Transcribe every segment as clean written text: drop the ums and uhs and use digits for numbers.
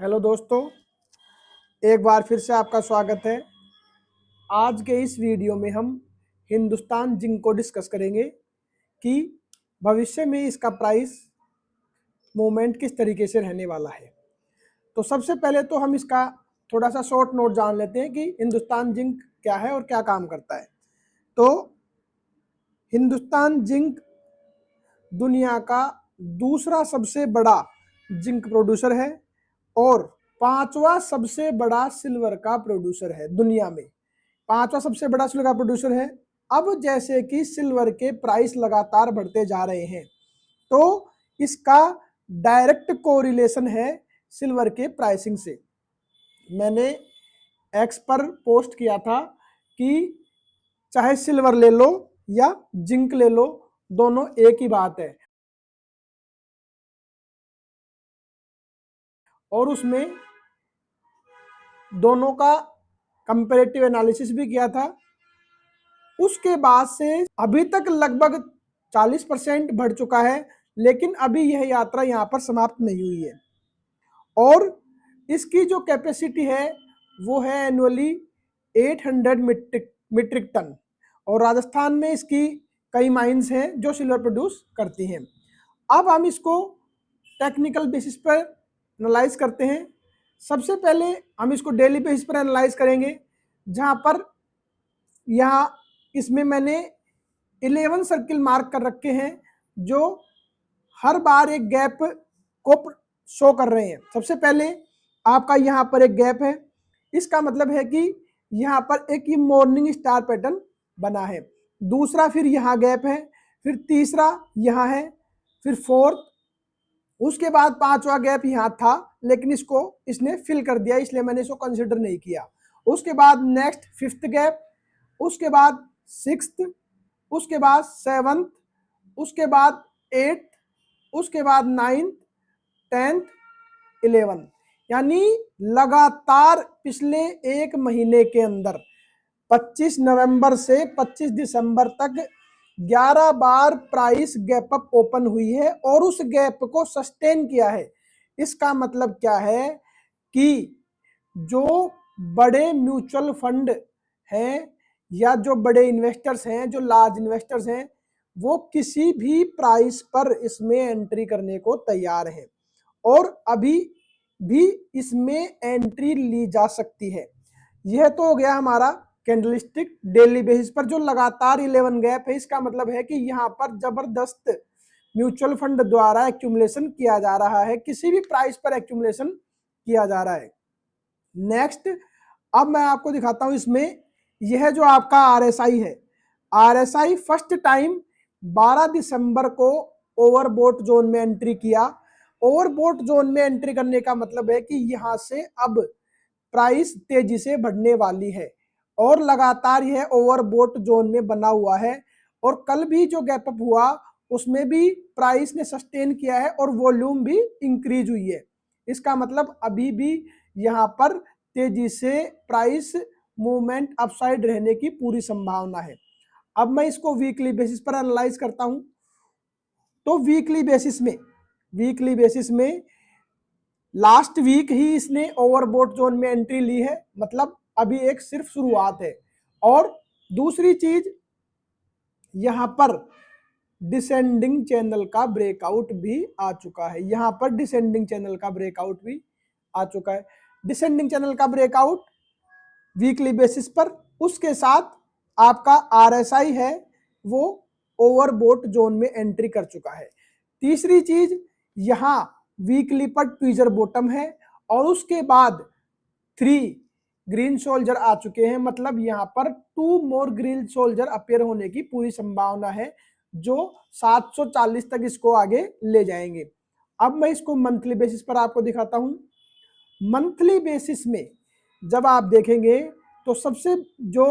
Hello दोस्तों, एक बार फिर से आपका स्वागत है। आज के इस वीडियो में हम हिंदुस्तान जिंक को डिस्कस करेंगे कि भविष्य में इसका प्राइस मूवमेंट किस तरीके से रहने वाला है। तो सबसे पहले तो हम इसका थोड़ा सा शॉर्ट नोट जान लेते हैं कि हिंदुस्तान जिंक क्या है और क्या काम करता है। तो हिंदुस्तान जिंक दुनिया का दूसरा सबसे बड़ा जिंक प्रोड्यूसर है और पांचवा सबसे बड़ा सिल्वर का प्रोड्यूसर है दुनिया में। पांचवा सबसे बड़ा सिल्वर का प्रोड्यूसर है। अब जैसे कि सिल्वर के प्राइस लगातार बढ़ते जा रहे हैं तो इसका डायरेक्ट कोरिलेशन है सिल्वर के प्राइसिंग से। मैंने एक्स पर पोस्ट किया था कि चाहे सिल्वर ले लो या जिंक ले लो, दोनों एक ही बात है। और उसमें दोनों का कंपैरेटिव एनालिसिस भी किया था। उसके बाद से अभी तक लगभग 40% बढ़ चुका है, लेकिन अभी यह यात्रा यहाँ पर समाप्त नहीं हुई है। और इसकी जो कैपेसिटी है वो है एनुअली 800 मीट्रिक टन। और राजस्थान में इसकी कई माइंस हैं जो सिल्वर प्रोड्यूस करती हैं। अब हम इसको टेक्निकल बेसिस पर एनालाइज करते हैं। सबसे पहले हम इसको डेली बेसिस पर एनालाइज करेंगे, जहाँ पर यहाँ इसमें मैंने 11 सर्किल मार्क कर रखे हैं जो हर बार एक गैप को शो कर रहे हैं। सबसे पहले आपका यहाँ पर एक गैप है, इसका मतलब है कि यहाँ पर एक ये मॉर्निंग स्टार पैटर्न बना है। दूसरा फिर यहाँ गैप है, फिर तीसरा यहाँ है, फिर फोर्थ, उसके बाद पांचवा गैप यहाँ था लेकिन इसको इसने फिल कर दिया, इसलिए मैंने इसको कंसिडर नहीं किया। उसके बाद नेक्स्ट फिफ्थ गैप, उसके बाद सिक्स्थ, उसके बाद सेवंथ, उसके बाद एट्थ, उसके बाद 9th, 10th, 11th। यानी लगातार पिछले एक महीने के अंदर 25 नवंबर से 25 दिसंबर तक 11 बार प्राइस गैप अप ओपन हुई है और उस गैप को सस्टेन किया है। इसका मतलब क्या है कि जो बड़े म्यूचुअल फंड हैं या जो बड़े इन्वेस्टर्स हैं, जो लार्ज इन्वेस्टर्स हैं, वो किसी भी प्राइस पर इसमें एंट्री करने को तैयार हैं और अभी भी इसमें एंट्री ली जा सकती है। यह तो हो गया हमारा कैंडलस्टिक डेली बेसिस पर जो लगातार 11 गैप है। इसका मतलब है कि यहाँ पर जबरदस्त म्यूचुअल फंड द्वारा एक्यूमुलेशन किया जा रहा है, किसी भी प्राइस पर एक्यूमुलेशन किया जा रहा है। नेक्स्ट, अब मैं आपको दिखाता हूं इसमें यह जो आपका आरएसआई है, आरएसआई फर्स्ट टाइम 12 दिसंबर को ओवरबोट जोन में एंट्री किया। ओवरबोट जोन में एंट्री करने का मतलब है कि यहां से अब प्राइस तेजी से बढ़ने वाली है और लगातार यह ओवरबोट जोन में बना हुआ है। और कल भी जो गैप अप हुआ उसमें भी प्राइस ने सस्टेन किया है और वॉल्यूम भी इंक्रीज हुई है। इसका मतलब अभी भी यहाँ पर तेजी से प्राइस मूवमेंट अपसाइड रहने की पूरी संभावना है। अब मैं इसको वीकली बेसिस पर एनालाइज करता हूं। तो वीकली बेसिस में लास्ट वीक ही इसने ओवरबोट जोन में एंट्री ली है, मतलब अभी एक सिर्फ शुरुआत है। और दूसरी चीज, यहां पर डिसेंडिंग चैनल का ब्रेकआउट भी आ चुका है। यहां पर डिसेंडिंग चैनल का ब्रेकआउट भी आ चुका है। डिसेंडिंग चैनल का ब्रेकआउट वीकली बेसिस पर, उसके साथ आपका आरएसआई है वो ओवरबोट जोन में एंट्री कर चुका है। तीसरी चीज, यहां वीकली पर ट्वीजर बॉटम है और उसके बाद 3 ग्रीन सोल्जर आ चुके हैं, मतलब यहां पर 2 मोर ग्रीन सोल्जर अपेयर होने की पूरी संभावना है जो 740 तक इसको आगे ले जाएंगे। अब मैं इसको मंथली बेसिस पर आपको दिखाता हूं। मंथली बेसिस में जब आप देखेंगे तो सबसे जो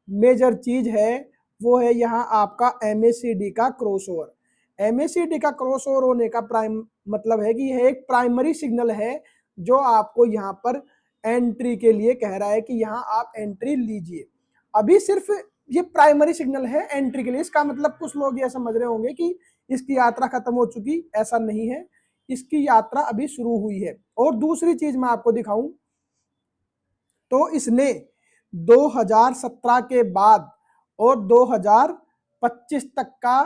मेजर चीज है वो है यहाँ आपका एमएसीडी का क्रॉसओवर। एमएसीडी का क्रॉसओवर होने का प्राइम मतलब है कि यह एक प्राइमरी सिग्नल है जो आपको यहाँ पर एंट्री के लिए कह रहा है कि यहाँ आप एंट्री लीजिए। अभी सिर्फ ये प्राइमरी सिग्नल है एंट्री के लिए। इसका मतलब कुछ लोग ये समझ रहे होंगे कि इसकी यात्रा खत्म हो चुकी, ऐसा नहीं है। इसकी यात्रा अभी शुरू हुई है। और दूसरी चीज मैं आपको दिखाऊं तो इसने 2017 के बाद और 2025 तक का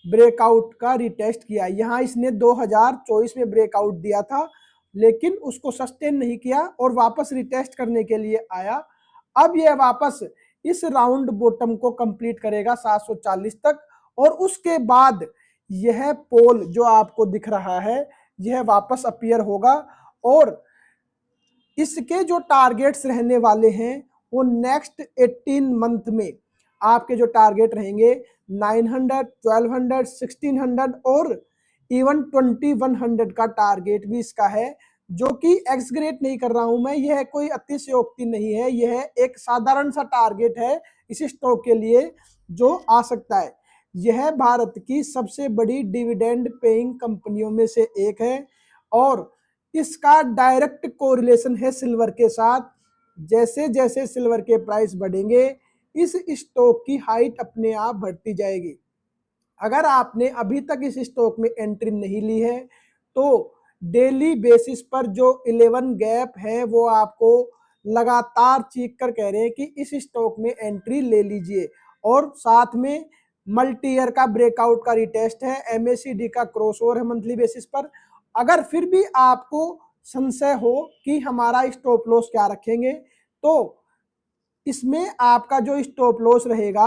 ब्रेकआउट का रिटेस्ट किया। यहाँ इसने 2024 में ब्रेकआउट दिया था, लेकिन उसको सस्टेन नहीं किया और वापस रिटेस्ट करने के लिए आया। अब यह वापस इस राउंड बॉटम को कंप्लीट करेगा 740 तक, और उसके बाद यह पोल जो आपको दिख रहा है यह वापस अपीयर होगा। और इसके जो टारगेट्स रहने वाले हैं वो नेक्स्ट 18 मंथ में आपके जो टारगेट रहेंगे 900, 1200, 1600 और इवन 2100 का टारगेट भी इसका है, जो कि एक्सग्रेट नहीं कर रहा हूं मैं, यह कोई अतिशयोक्ति नहीं है, यह एक साधारण सा टारगेट है इस स्टॉक के लिए जो आ सकता है। यह भारत की सबसे बड़ी डिविडेंड पेइंग कंपनियों में से एक है और इसका डायरेक्ट कोरिलेशन है सिल्वर के साथ। जैसे जैसे सिल्वर के प्राइस बढ़ेंगे इस स्टॉक की हाइट अपने आप बढ़ती जाएगी। अगर आपने अभी तक इस स्टॉक में एंट्री नहीं ली है तो डेली बेसिस पर जो 11 गैप है वो आपको लगातार चीख कर कह रहे हैं कि इस स्टॉक में एंट्री ले लीजिए। और साथ में मल्टी ईयर का ब्रेकआउट का रिटेस्ट है, MACD का क्रॉसओवर है मंथली बेसिस पर। अगर फिर भी आपको संशय हो कि हमारा स्टॉप लॉस क्या रखेंगे तो इसमें आपका जो स्टॉप लॉस रहेगा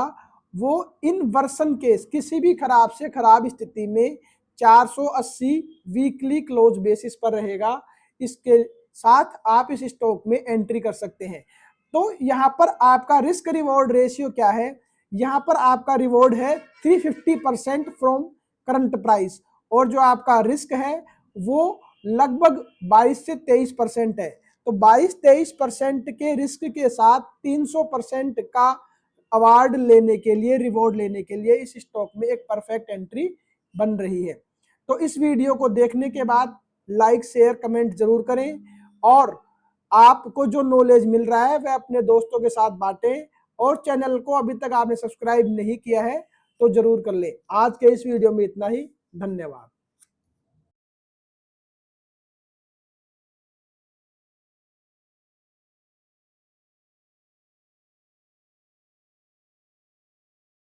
वो इनवर्सन केस, किसी भी खराब से खराब स्थिति में 480 वीकली क्लोज बेसिस पर रहेगा। इसके साथ आप इस स्टॉक में एंट्री कर सकते हैं। तो यहाँ पर आपका रिस्क रिवॉर्ड रेशियो क्या है, यहाँ पर आपका रिवॉर्ड है 350% फ्रॉम करंट प्राइस, और जो आपका रिस्क है वो लगभग 22 से 23% है। तो 22-23% के रिस्क के साथ 300% का अवार्ड लेने के लिए, रिवॉर्ड लेने के लिए इस स्टॉक में एक परफेक्ट एंट्री बन रही है। तो इस वीडियो को देखने के बाद लाइक शेयर कमेंट जरूर करें और आपको जो नॉलेज मिल रहा है वह अपने दोस्तों के साथ बांटें, और चैनल को अभी तक आपने सब्सक्राइब नहीं किया है तो जरूर कर ले। आज के इस वीडियो में इतना ही, धन्यवाद।